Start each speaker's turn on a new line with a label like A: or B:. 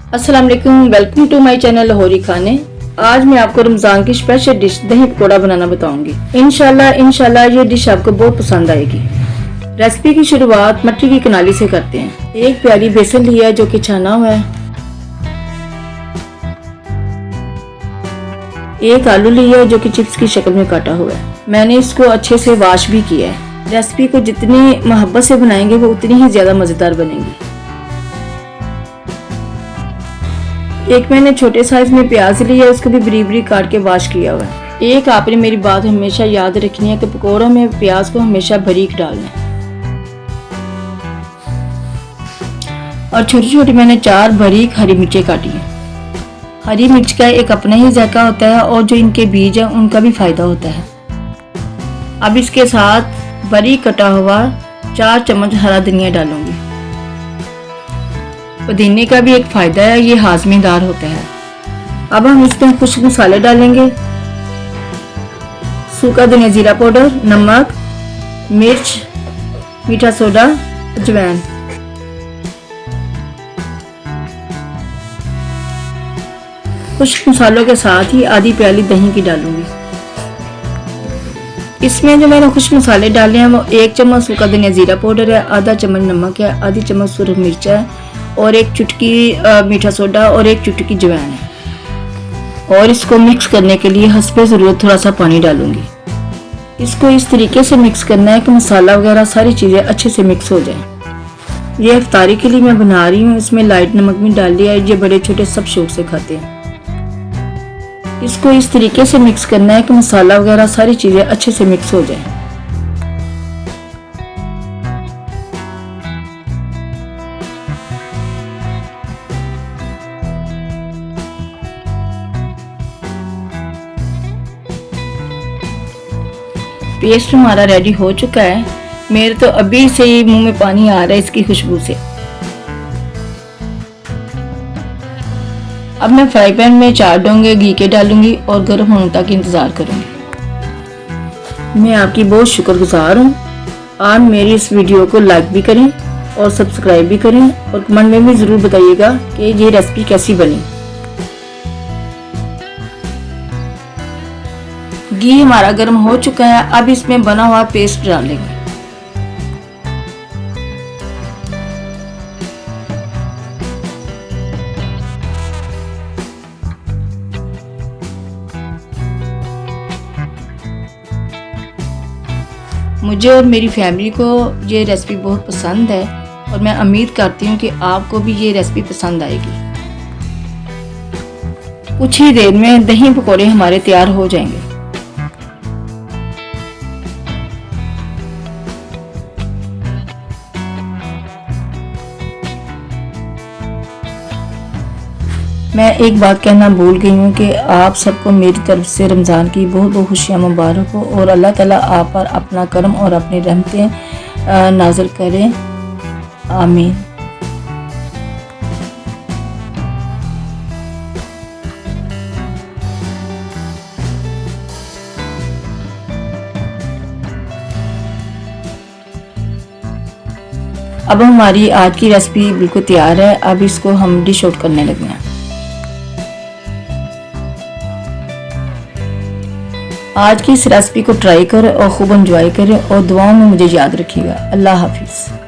A: अस्सलाम वालेकुम, welcome to my channel लाहौरी खाने। आज मैं आपको रमजान की स्पेशल डिश दही पकौड़ा बनाना बताऊंगी। इंशाल्लाह ये डिश आपको बहुत पसंद आएगी। रेसिपी की शुरुआत मटरी की कनाली से करते हैं। एक प्याली बेसन लिया है जो कि छाना हुआ है। एक आलू लिया है जो कि चिप्स की शक्ल में काटा हुआ है। मैंने इसको अच्छे से वॉश भी किया है। रेसिपी को जितनी मोहब्बत से बनाएंगे वो उतनी ही ज्यादा मजेदार बनेगी। एक मैंने छोटे साइज में प्याज लिया है, उसको भी बरीक बरीक काट के वॉश किया हुआ है। एक आपने मेरी बात हमेशा याद रखनी है कि पकौड़ों में प्याज को हमेशा बारीक डालना है। और छोटी छोटी मैंने 4 बारीक हरी मिर्चें काटी है। हरी मिर्च का एक अपना ही जायका होता है और जो इनके बीज है उनका भी फायदा होता है। अब इसके साथ बारीक कटा हुआ 4 चम्मच हरा धनिया डालूंगी। पुदीने का भी एक फायदा है, ये हाजमेदार होता है। अब हम इसमें कुछ मसाले डालेंगे। सूखा धनिया जीरा पाउडर, नमक, मिर्च, मीठा सोडा, अजवाइन। कुछ मसालों के साथ ही आधी प्याली दही की डालूंगी। इसमें जो मैंने कुछ मसाले डाले हैं वो 1 चम्मच सूखा धनिया जीरा पाउडर है, आधा चम्मच नमक है, आधी चम्मच सुरख मिर्च है और 1 चुटकी मीठा सोडा और 1 चुटकी अजवाइन है। और इसको मिक्स करने के लिए हस्बे ज़रूरत थोड़ा सा पानी डालूंगी। इसको इस तरीके से मिक्स करना है कि मसाला वगैरह सारी चीज़ें अच्छे से मिक्स हो जाए। ये इफ्तारी के लिए मैं बना रही हूँ। इसमें लाइट नमक भी डाल दिया है, ये बड़े छोटे सब शौक से खाते हैं। इसको इस तरीके से मिक्स करना है कि मसाला वगैरह सारी चीज़ें अच्छे से मिक्स हो जाए। पेस्ट हमारा रेडी हो चुका है। मेरे तो अभी से ही मुंह में पानी आ रहा है इसकी खुशबू से। अब मैं फ्राई पैन में 4 डोंगे घी के डालूंगी और गर्म होने तक इंतज़ार करूंगी। मैं आपकी बहुत शुक्रगुजार हूँ। आप मेरी इस वीडियो को लाइक भी करें और सब्सक्राइब भी करें और कमेंट में भी ज़रूर बताइएगा कि ये रेसिपी कैसी बनी। घी हमारा गर्म हो चुका है। अब इसमें बना हुआ पेस्ट डालेंगे। मुझे और मेरी फैमिली को ये रेसिपी बहुत पसंद है और मैं उम्मीद करती हूँ कि आपको भी ये रेसिपी पसंद आएगी। कुछ ही देर में दही पकौड़े हमारे तैयार हो जाएंगे। मैं एक बात कहना भूल गई हूँ कि आप सबको मेरी तरफ से रमज़ान की बहुत बहुत खुशियाँ मुबारक हो और अल्लाह ताला आप पर अपना करम और अपनी रहमतें नाज़िल करें। आमीन। अब हमारी आज की रेसिपी बिल्कुल तैयार है। अब इसको हम डिश आउट करने लगे हैं। आज की इस रेसिपी को ट्राई करें और खूब एंजॉय करें और दुआओं में मुझे याद रखिएगा। अल्लाह हाफिज़।